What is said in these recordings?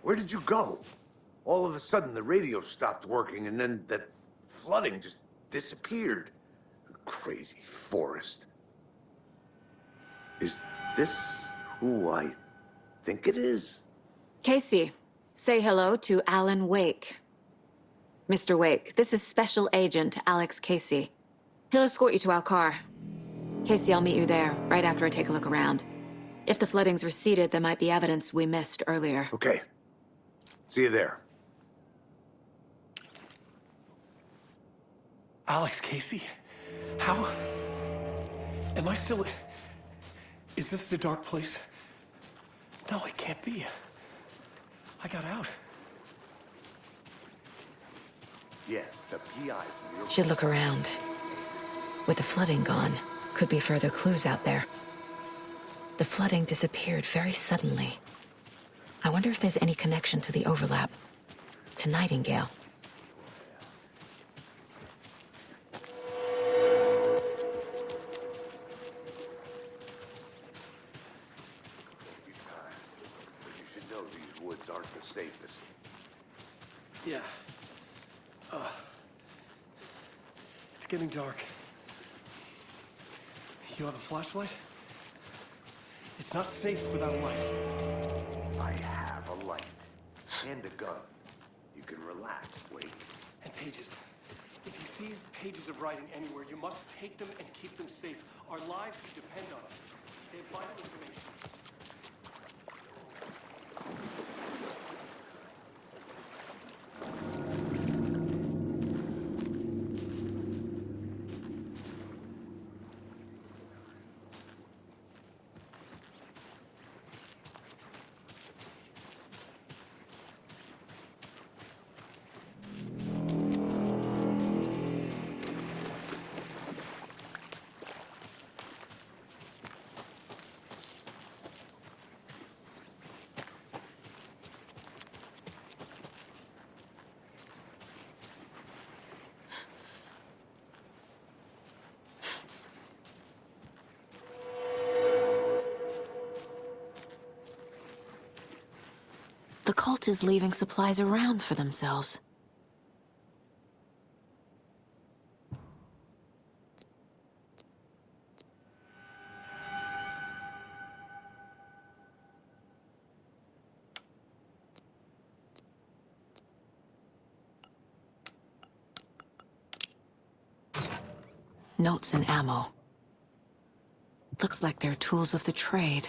Where did you go? All of a sudden, the radio stopped working, and then that flooding just disappeared. Crazy forest. Is this who I think it is? Casey, say hello to Alan Wake. Mr. Wake, this is Special Agent Alex Casey. He'll escort you to our car. Casey, I'll meet you there, right after I take a look around. If the flooding's receded, there might be evidence we missed earlier. Okay. See you there. Alex Casey? How? Am I still... Is this the dark place? No, it can't be. I got out. Yeah, the PI from your... Should look around. With the flooding gone, could be further clues out there. The flooding disappeared very suddenly. I wonder if there's any connection to the overlap. To Nightingale. You should know these woods aren't the safest. Yeah. It's getting dark. You have a flashlight? It's not safe without a light. I have a light. And a gun. You can relax, Wade. And pages. If you see pages of writing anywhere, you must take them and keep them safe. Our lives could depend on it. They have vital information. The cult is leaving supplies around for themselves. Notes and ammo. Looks like they're tools of the trade.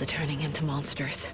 are turning into monsters.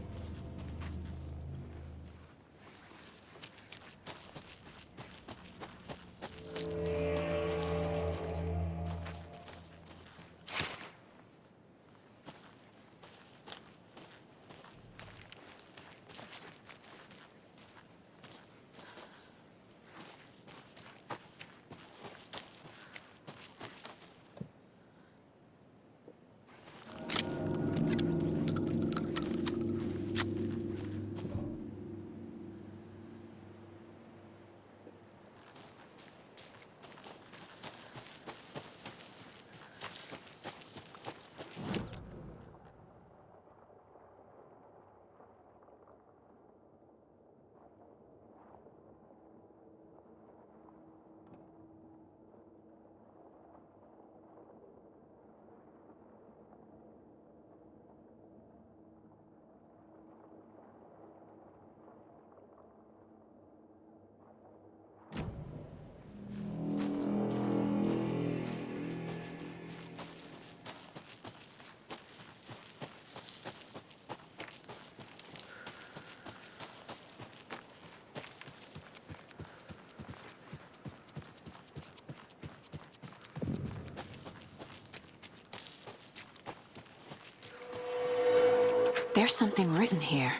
There's something written here.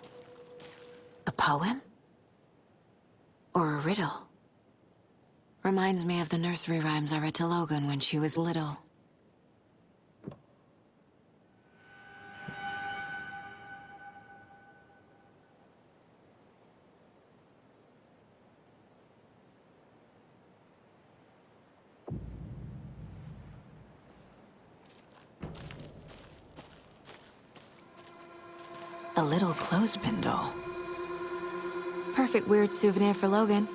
A poem? Or a riddle? Reminds me of the nursery rhymes I read to Logan when she was little. A little clothespin doll. Perfect weird souvenir for Logan.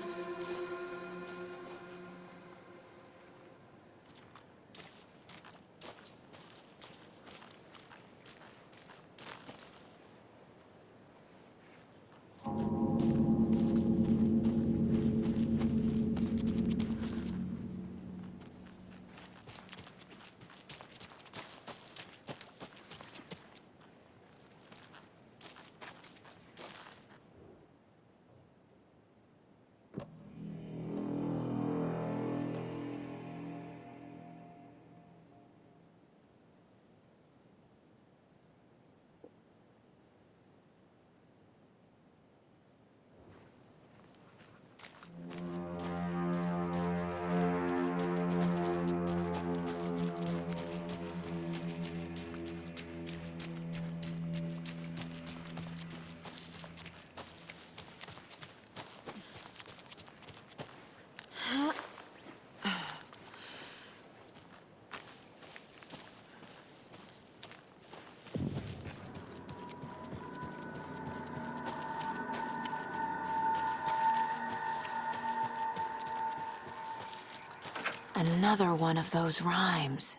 Another one of those rhymes.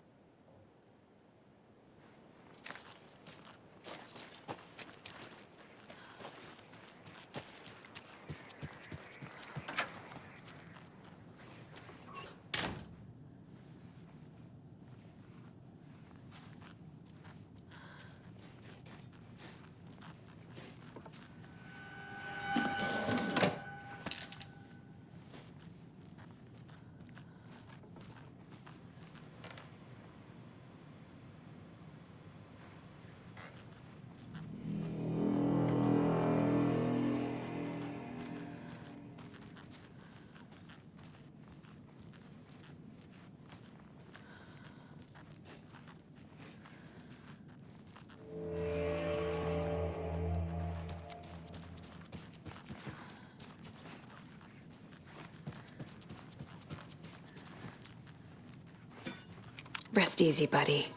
Rest easy, buddy.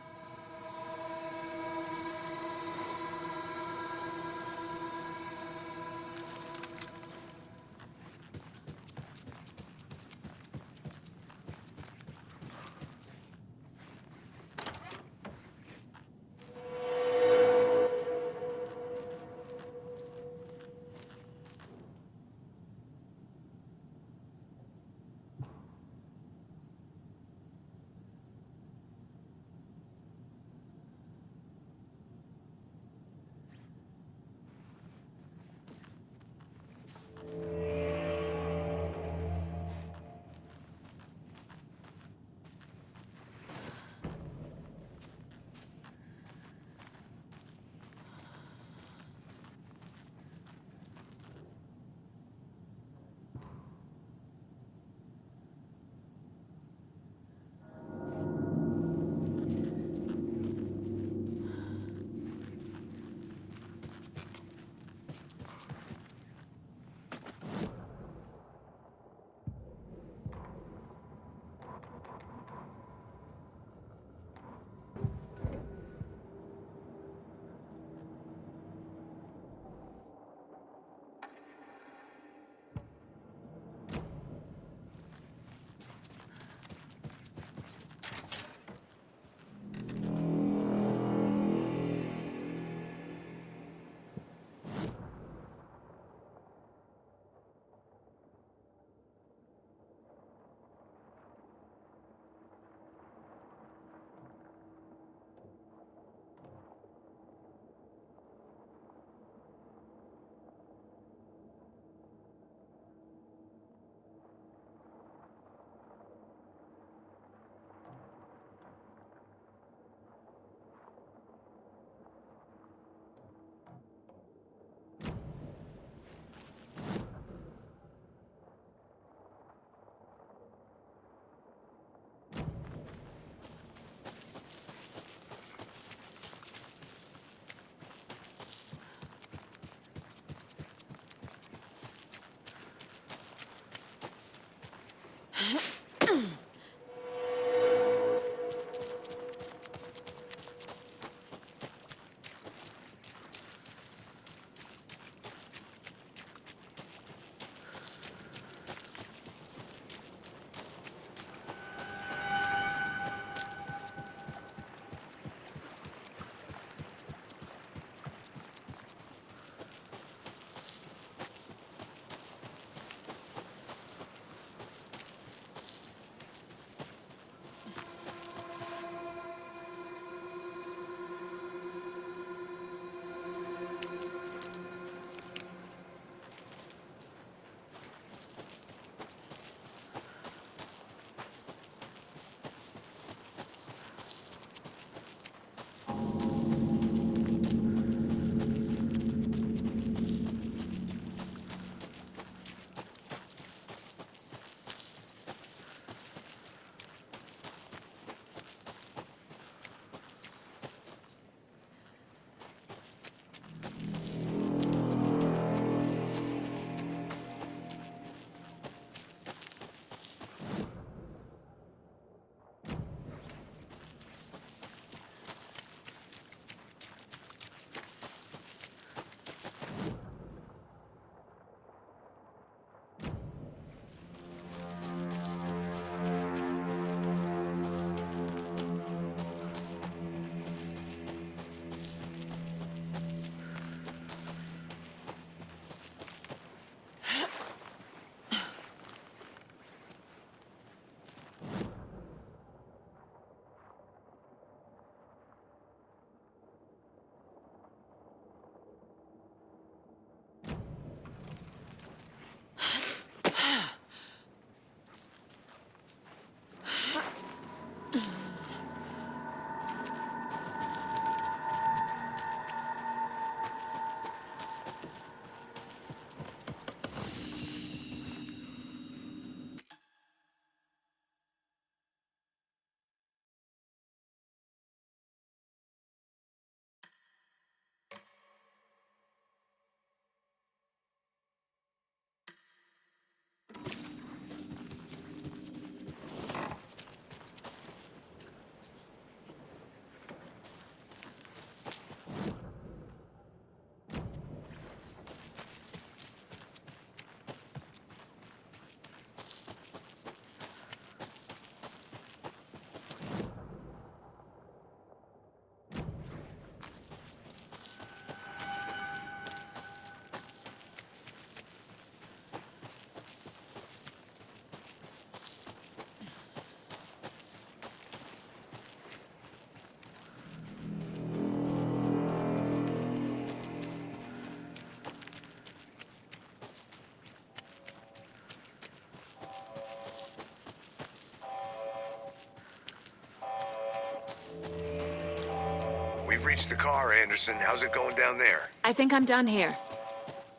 reached the car, Anderson. How's it going down there? I think I'm done here.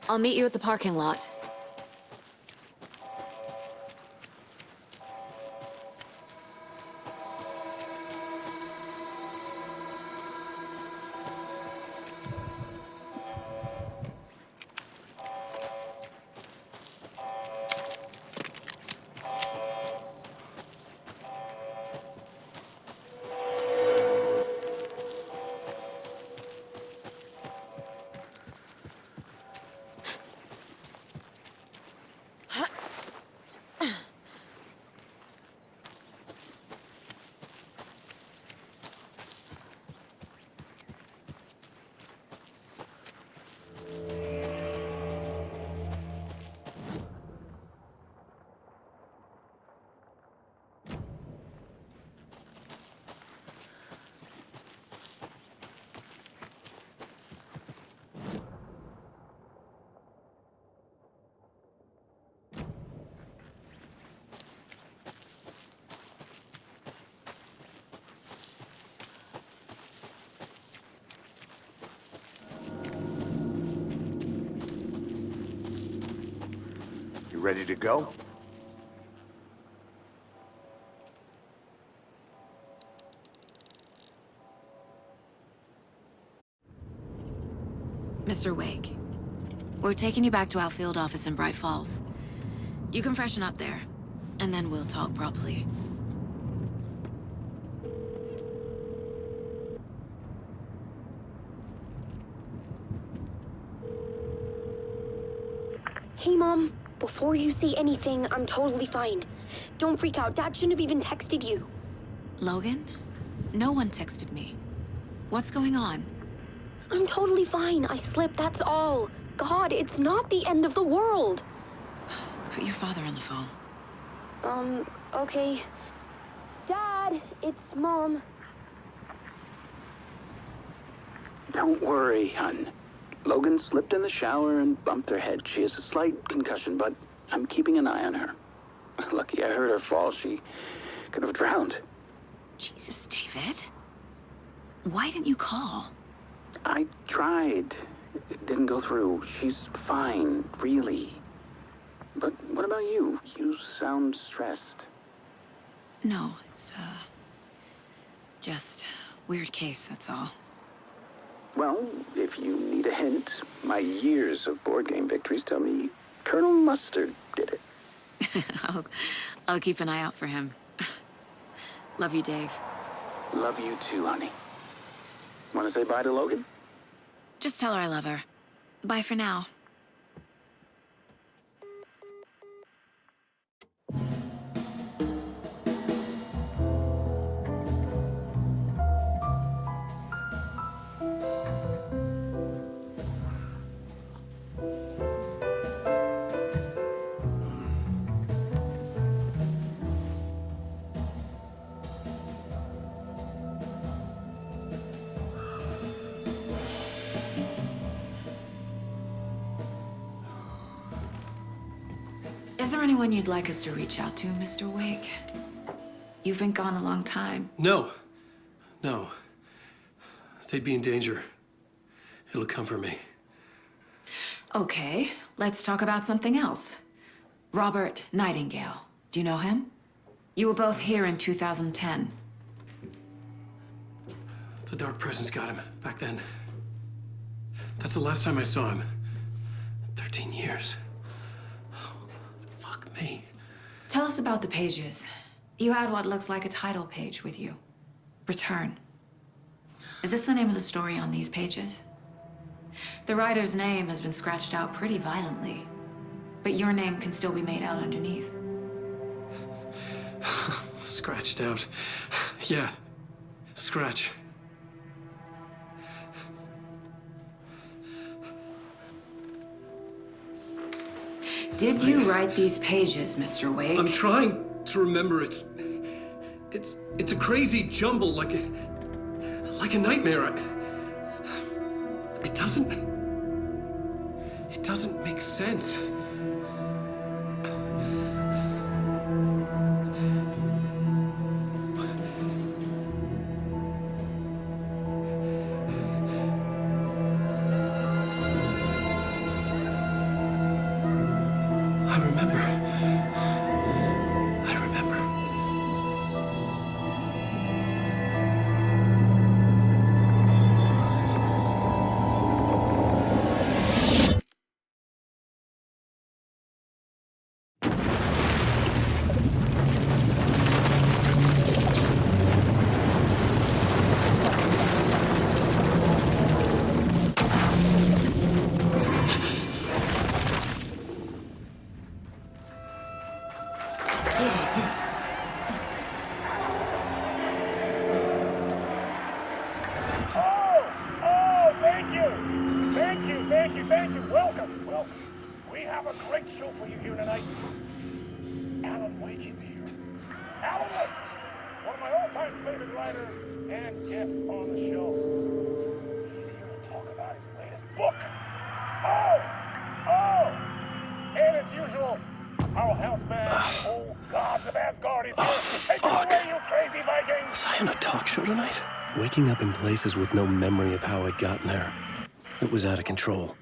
I'll meet you at the parking lot. You ready to go? Mr. Wake, we're taking you back to our field office in Bright Falls. You can freshen up there, and then we'll talk properly. Hey, Mom. Before you say anything, I'm totally fine. Don't freak out. Dad shouldn't have even texted you. Logan? No one texted me. What's going on? I'm totally fine. I slipped, that's all. God, it's not the end of the world. Put your father on the phone. Okay. Dad, it's Mom. Don't worry, hon. Logan slipped in the shower and bumped her head. She has a slight concussion, but I'm keeping an eye on her. Lucky I heard her fall. She could have drowned. Jesus, David. Why didn't you call? I tried. It didn't go through. She's fine, really. But what about you? You sound stressed. No, it's, just weird case, that's all. Well, if you need a hint, my years of board game victories tell me Colonel Mustard did it. I'll keep an eye out for him. Love you, Dave. Love you too, honey. Want to say bye to Logan? Just tell her I love her. Bye for now. Is there anyone you'd like us to reach out to, Mr. Wake? You've been gone a long time. No. They'd be in danger. It'll come for me. Okay, let's talk about something else. Robert Nightingale. Do you know him? You were both here in 2010. The Dark Presence got him back then. That's the last time I saw him. 13 years. Oh, fuck me. Tell us about the pages. You had what looks like a title page with you. Return. Is this the name of the story on these pages? The writer's name has been scratched out pretty violently, but your name can still be made out underneath. Scratched out. Yeah. Scratch. Did you write these pages, Mr. Wake? I'm trying to remember. It's a crazy jumble, like a nightmare. It doesn't make sense. thank you. Welcome. Well, we have a great show for you here tonight. Alan Wake is here. Alan Wake, one of my all-time favorite writers and guests on the show. He's here to talk about his latest book. Oh! And as usual, our house band, old gods of Asgard, is here. Take it away, you crazy Vikings! Was I on a talk show tonight? Waking up in places with no memory of how I'd gotten there. It was out of control.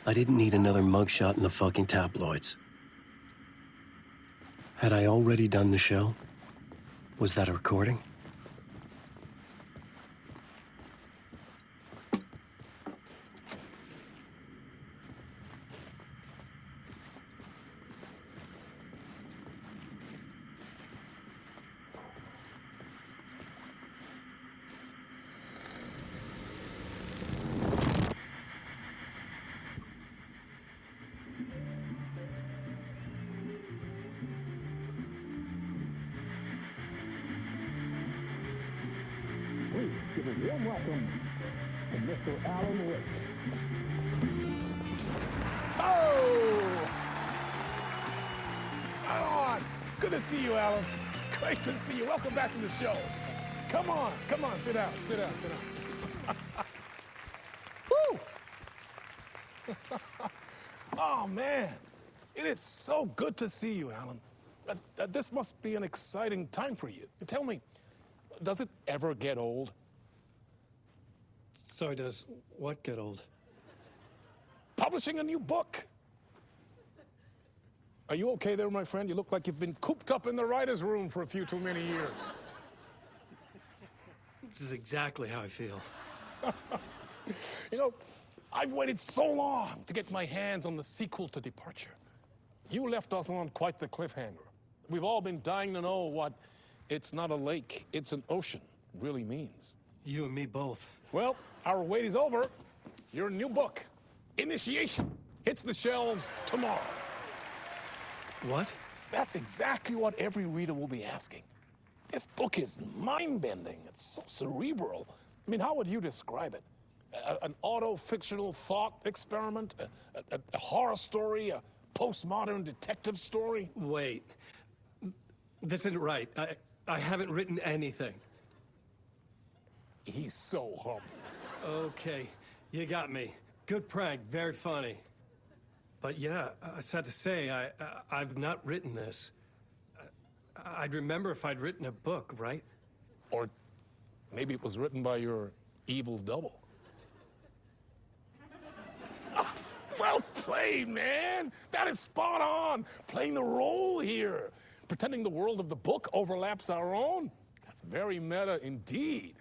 I didn't need another mugshot in the fucking tabloids. Had I already done the show? Was that a recording? Give a warm welcome to Mr. Alan Wake. Oh! Alan! Good to see you, Alan. Great to see you. Welcome back to the show. Come on, sit down. Woo! Oh, man. It is so good to see you, Alan. This must be an exciting time for you. Tell me, does it ever get old? Sorry, does what get old? Publishing a new book. Are you okay there, my friend? You look like you've been cooped up in the writer's room for a few too many years. This is exactly how I feel. You know, I've waited so long to get my hands on the sequel to Departure. You left us on quite the cliffhanger. We've all been dying to know what "it's not a lake, it's an ocean" really means. You and me both. Well, our wait is over. Your new book, Initiation, hits the shelves tomorrow. What? That's exactly what every reader will be asking. This book is mind-bending. It's so cerebral. I mean, how would you describe it? An auto-fictional thought experiment? A horror story? A postmodern detective story? Wait. This isn't right. I haven't written anything. He's so humble. Okay, you got me. Good prank, very funny. But yeah, sad to say, I've not written this. I'd remember if I'd written a book, right? Or maybe it was written by your evil double. Well played, man. That is spot on. Playing the role here. Pretending the world of the book overlaps our own. That's very meta indeed.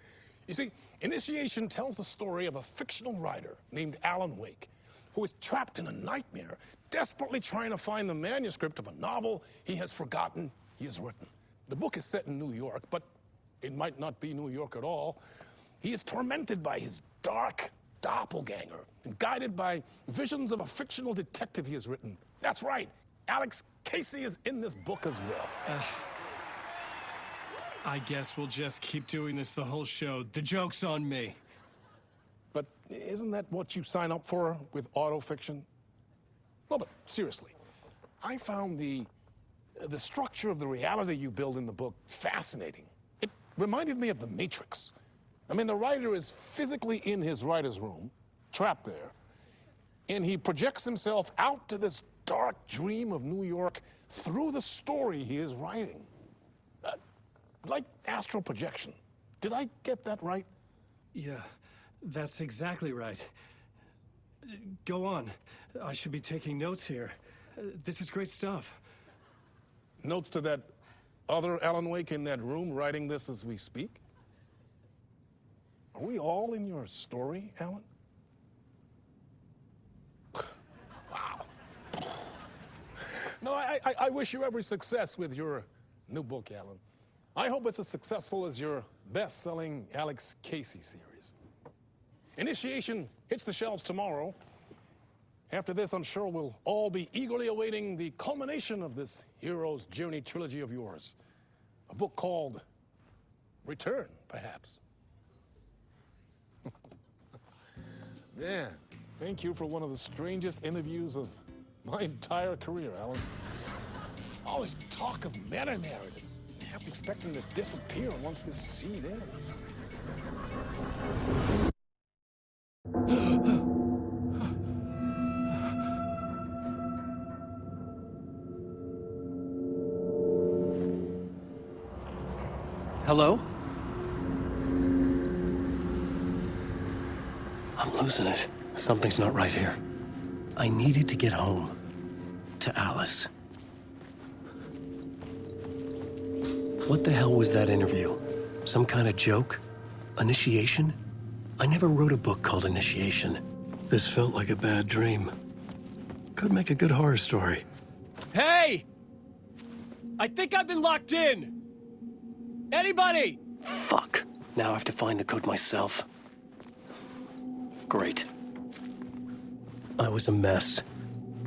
You see, Initiation tells the story of a fictional writer named Alan Wake, who is trapped in a nightmare, desperately trying to find the manuscript of a novel he has forgotten he has written. The book is set in New York, but it might not be New York at all. He is tormented by his dark doppelganger and guided by visions of a fictional detective he has written. That's right, Alex Casey is in this book as well. I guess we'll just keep doing this the whole show. The joke's on me. But isn't that what you sign up for with autofiction? No, but seriously, I found the structure of the reality you build in the book fascinating. It reminded me of The Matrix. I mean, the writer is physically in his writer's room, trapped there, and he projects himself out to this dark dream of New York through the story he is writing. Like astral projection. Did I get that right? Yeah, that's exactly right. Go on. I should be taking notes here. This is great stuff. Notes to that other Alan Wake in that room writing this as we speak? Are we all in your story, Alan? Wow. No, I wish you every success with your new book, Alan. I hope it's as successful as your best-selling Alex Casey series. Initiation hits the shelves tomorrow. After this, I'm sure we'll all be eagerly awaiting the culmination of this hero's journey trilogy of yours. A book called Return, perhaps. Man, Thank you for one of the strangest interviews of my entire career, Alan. All this talk of meta-narratives. I kept expecting to disappear once this scene ends. Hello? I'm losing it. Something's not right here. I needed to get home. To Alice. What the hell was that interview? Some kind of joke? Initiation? I never wrote a book called Initiation. This felt like a bad dream. Could make a good horror story. Hey! I think I've been locked in! Anybody? Fuck. Now I have to find the code myself. Great. I was a mess.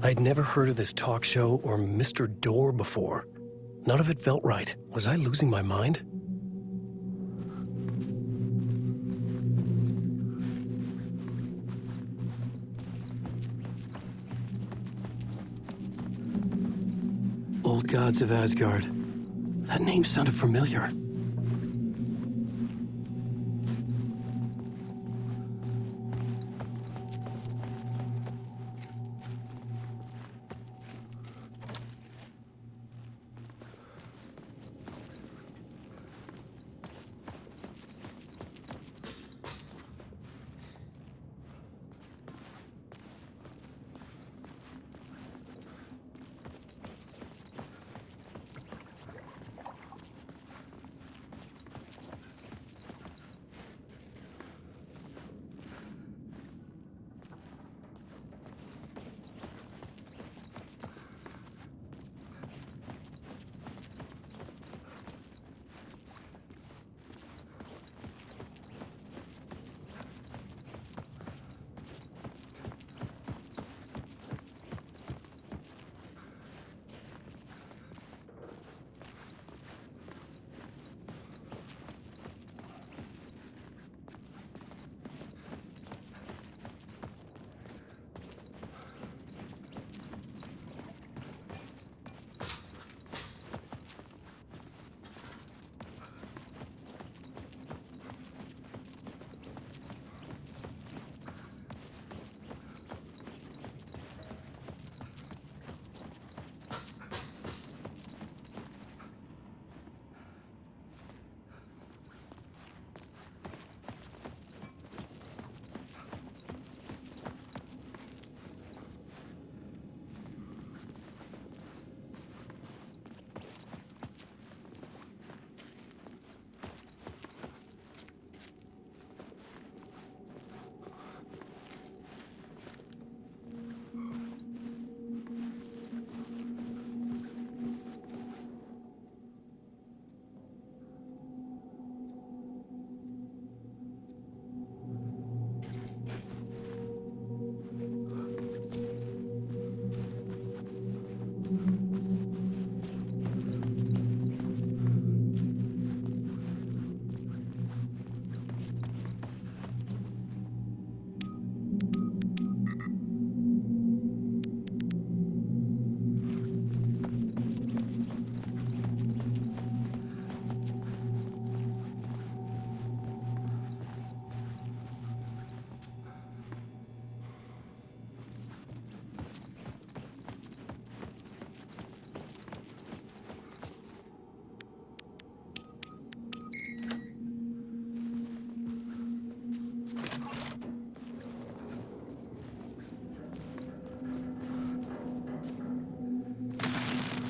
I'd never heard of this talk show or Mr. Door before. None of it felt right. Was I losing my mind? Old Gods of Asgard. That name sounded familiar.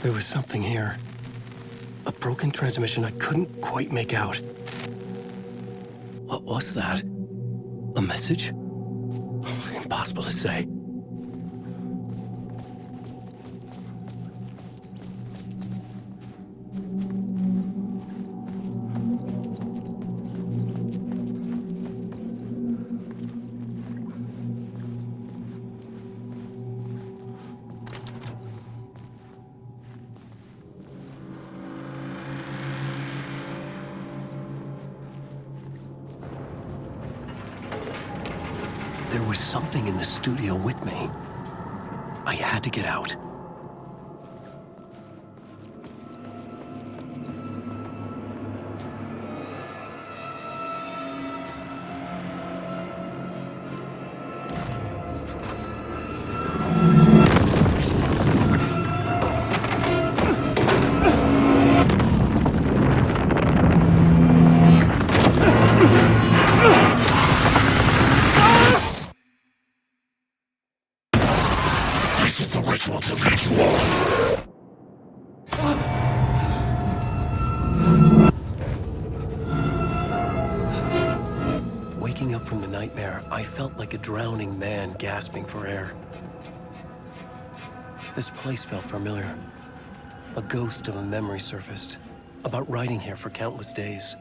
There was something here. A broken transmission I couldn't quite make out. What was that? A message? Impossible to say. There there was something in the studio with me. I had to get out. Waking up from the nightmare, I felt like a drowning man gasping for air. This place felt familiar. A ghost of a memory surfaced, about riding here for countless days.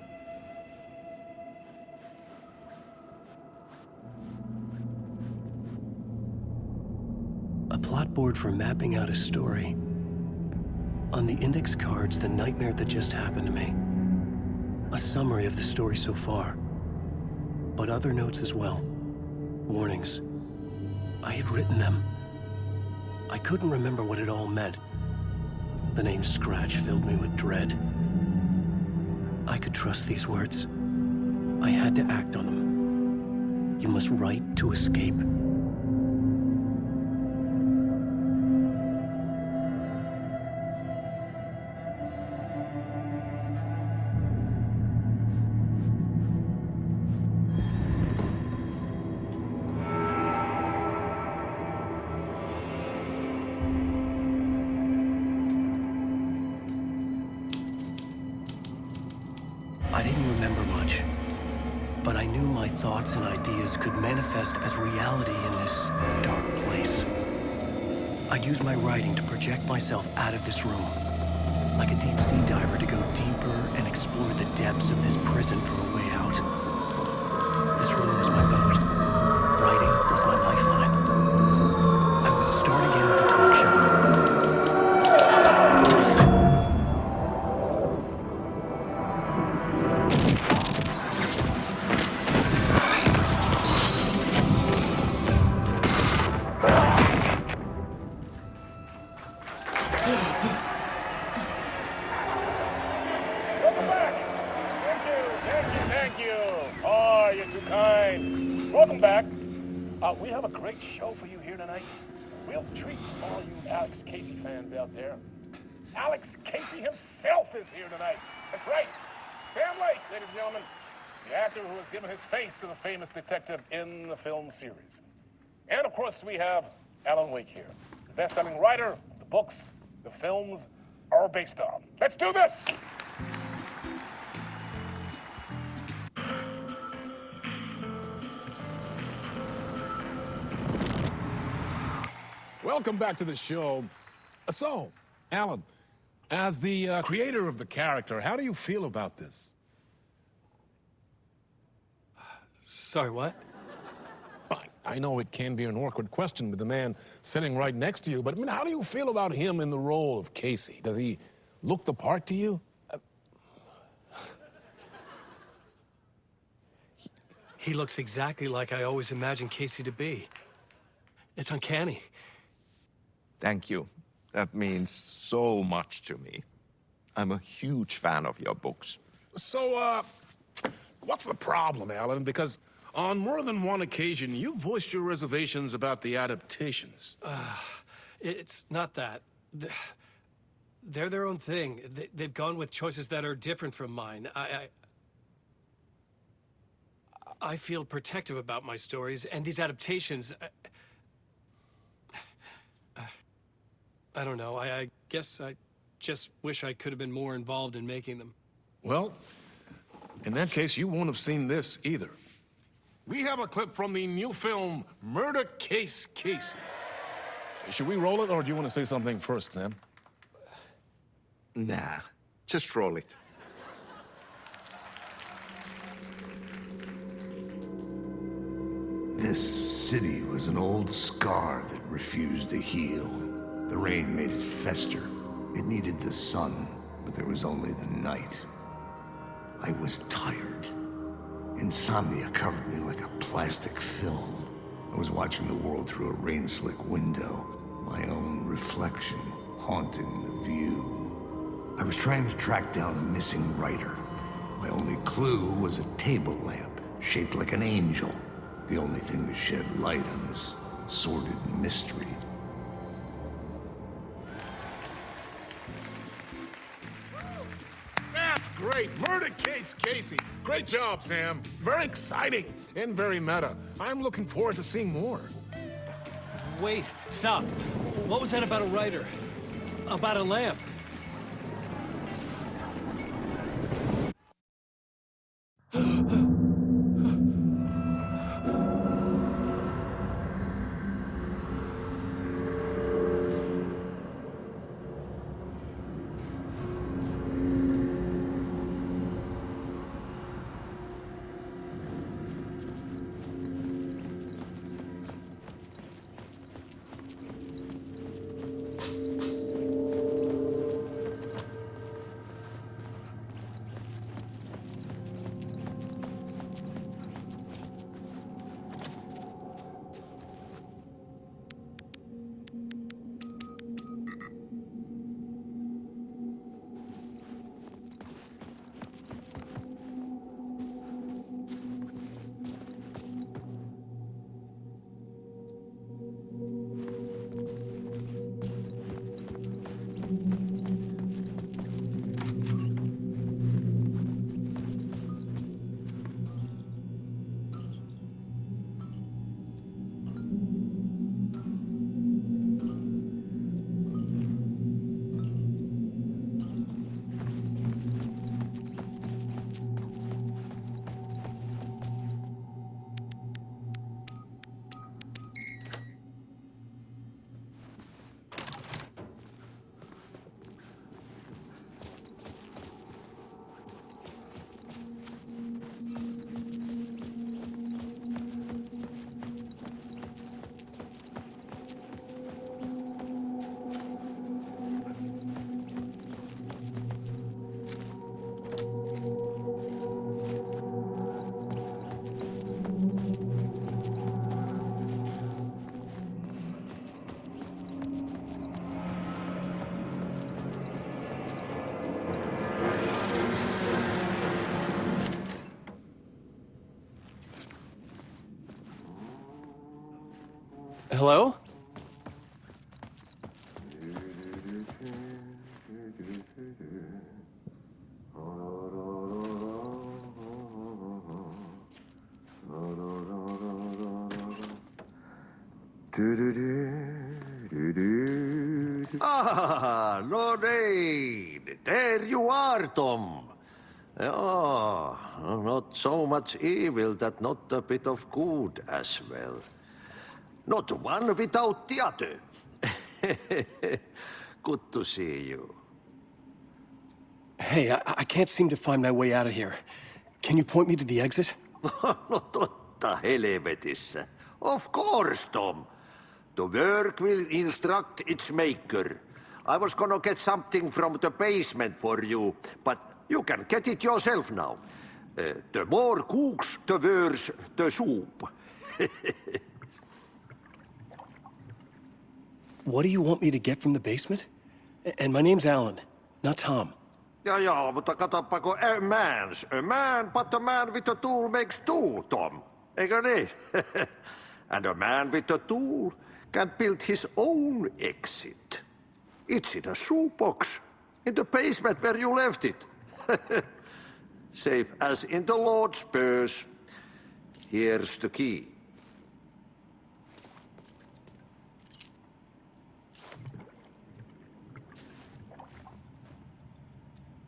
A plot board for mapping out a story. On the index cards, the nightmare that just happened to me. A summary of the story so far. But other notes as well. Warnings. I had written them. I couldn't remember what it all meant. The name Scratch filled me with dread. I could trust these words. I had to act on them. You must write to escape. I didn't remember much, but I knew my thoughts and ideas could manifest as reality in this dark place. I'd use my writing to project myself out of this room, like a deep-sea diver to go deeper and explore the depths of this prison for a way out. This room was my boat. Writing was my lifeline. I would start again at the talk show. Welcome back. Thank you. Oh, you're too kind. Welcome back. We have a great show for you here tonight. A real treat for all you Alex Casey fans out there. Alex Casey himself is here tonight. That's right. Sam Lake, ladies and gentlemen. The actor who has given his face to the famous detective in the film series. And of course, we have Alan Wake here. The best-selling writer, the books, the films are based on. Let's do this! Welcome back to the show. So, Alan, as the creator of the character, how do you feel about this? Sorry, what? I know it can be an awkward question with the man sitting right next to you, but I mean, how do you feel about him in the role of Casey? Does he look the part to you? He looks exactly like I always imagined Casey to be. It's uncanny. Thank you. That means so much to me. I'm a huge fan of your books. So, what's the problem, Alan? Because on more than one occasion, you voiced your reservations about the adaptations. It's not that. They're their own thing. They've gone with choices that are different from mine. I feel protective about my stories, and these adaptations... I don't know. I guess I just wish I could have been more involved in making them. Well, in that case, you won't have seen this either. We have a clip from the new film, Murder Case Casey. Should we roll it, or do you want to say something first, Sam? Nah, just roll it. This city was an old scar that refused to heal. The rain made it fester. It needed the sun, but there was only the night. I was tired. Insomnia covered me like a plastic film. I was watching the world through a rain-slick window, my own reflection haunting the view. I was trying to track down a missing writer. My only clue was a table lamp, shaped like an angel. The only thing to shed light on this sordid mystery. That's great. Murder case, Casey. Great job, Sam. Very exciting and very meta. I'm looking forward to seeing more. Wait, stop. What was that about a writer? About a lamp? Hello? Ah, Lorraine! There you are, Tom. Oh, not so much evil that not a bit of good as well. Not one without the other. Good to see you. Hey, I can't seem to find my way out of here. Can you point me to the exit? No totta helvetissä. Of course, Tom. The work will instruct its maker. I was gonna get something from the basement for you, but you can get it yourself now. The more cooks, the worse the soup. What do you want me to get from the basement? And my name's Alan, not Tom. Ja, mutta katoppa, a man, but a man with a tool makes two, Tom. Eikö niin? And a man with a tool can build his own exit. It's in a shoebox, in the basement where you left it. Safe as in the Lord's purse. Here's the key.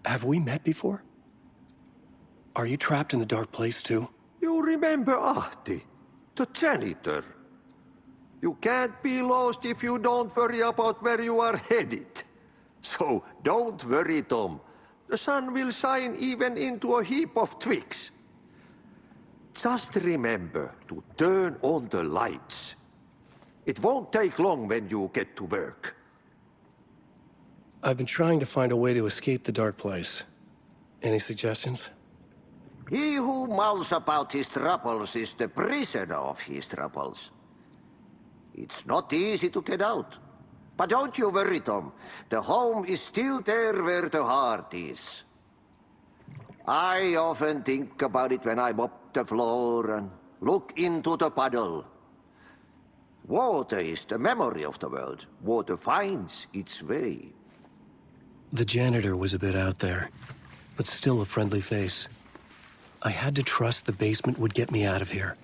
Have we met before? Are you trapped in the dark place too? You remember Ahti, the janitor. You can't be lost if you don't worry about where you are headed. So don't worry, Tom. The sun will shine even into a heap of twigs. Just remember to turn on the lights. It won't take long when you get to work. I've been trying to find a way to escape the dark place. Any suggestions? He who mouths about his troubles is the prisoner of his troubles. It's not easy to get out. But don't you worry, Tom. The home is still there where the heart is. I often think about it when I mop the floor and look into the puddle. Water is the memory of the world. Water finds its way. The janitor was a bit out there, but still a friendly face. I had to trust the basement would get me out of here.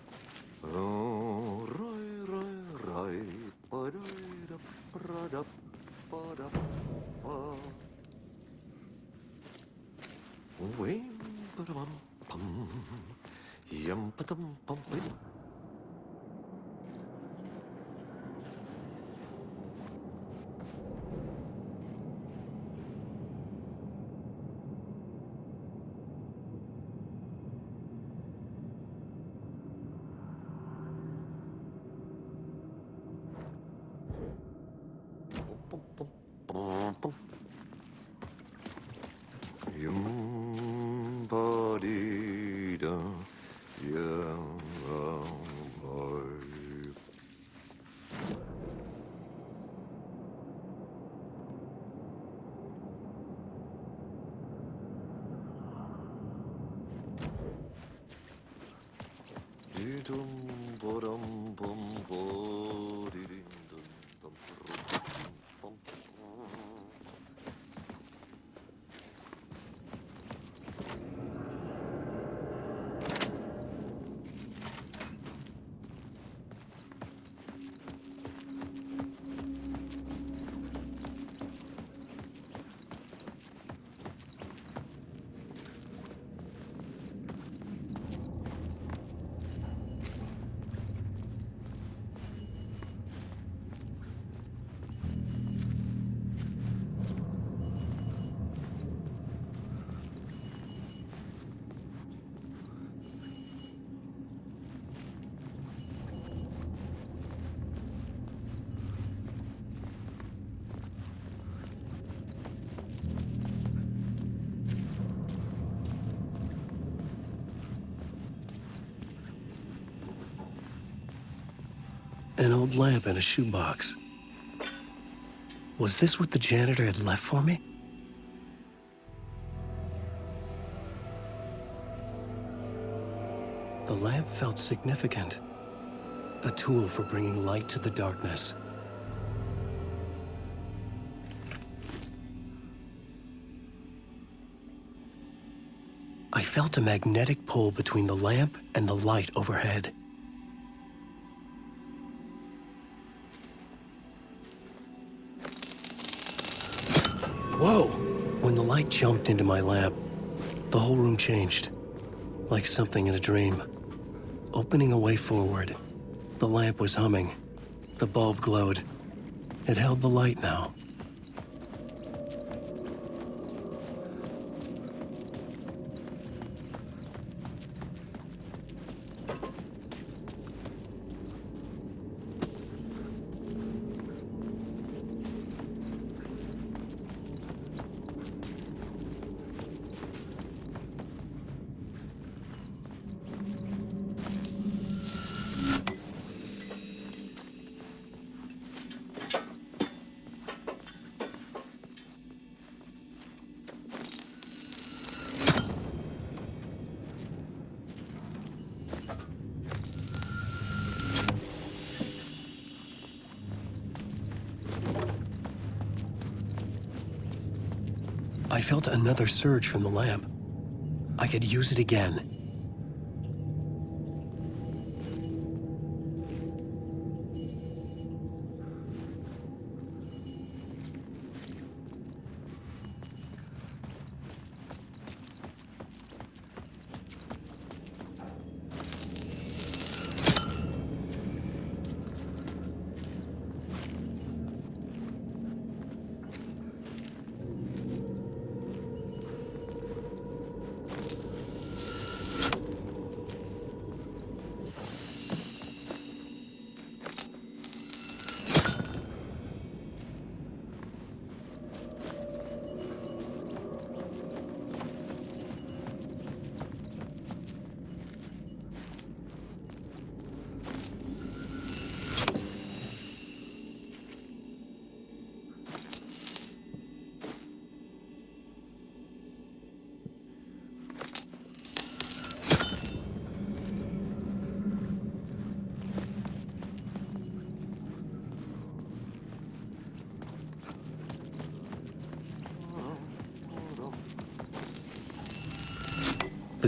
An old lamp in a shoebox. Was this what the janitor had left for me? The lamp felt significant. A tool for bringing light to the darkness. I felt a magnetic pull between the lamp and the light overhead. Whoa! When the light jumped into my lamp, the whole room changed, like something in a dream. Opening a way forward, the lamp was humming. The bulb glowed. It held the light now. I felt another surge from the lamp. I could use it again.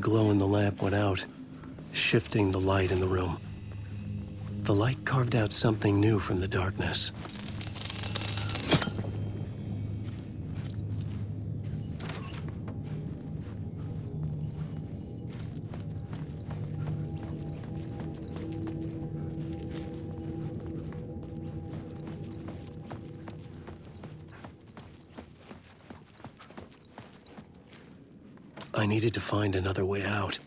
the glow in the lamp went out, shifting the light in the room. The light carved out something new from the darkness. I needed to find another way out.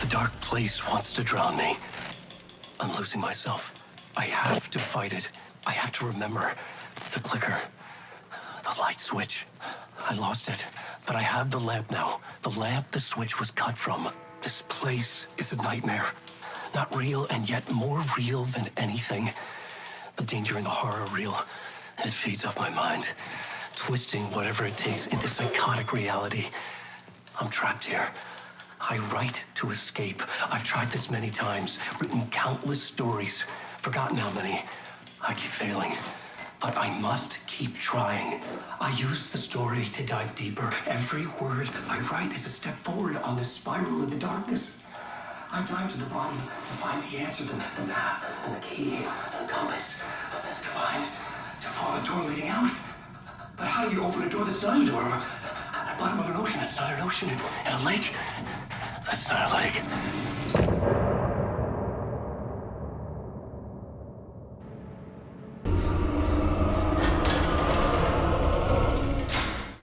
The dark place wants to drown me. I'm losing myself. I have to fight it. I have to remember the clicker. The light switch. I lost it, but I have the lamp now. The lamp the switch was cut from. This place is a nightmare. Not real, and yet more real than anything. The danger and the horror real. It feeds off my mind, twisting whatever it takes into psychotic reality. I'm trapped here. I write to escape. I've tried this many times, written countless stories, forgotten how many. I keep failing. But I must keep trying. I use the story to dive deeper. Every word I write is a step forward on this spiral in the darkness. I dive to the bottom to find the answer, the map, and the key, and the compass. It's combined to form a door leading out. But how do you open a door that's not a door? At the bottom of an ocean that's not an ocean. And a lake that's not a lake.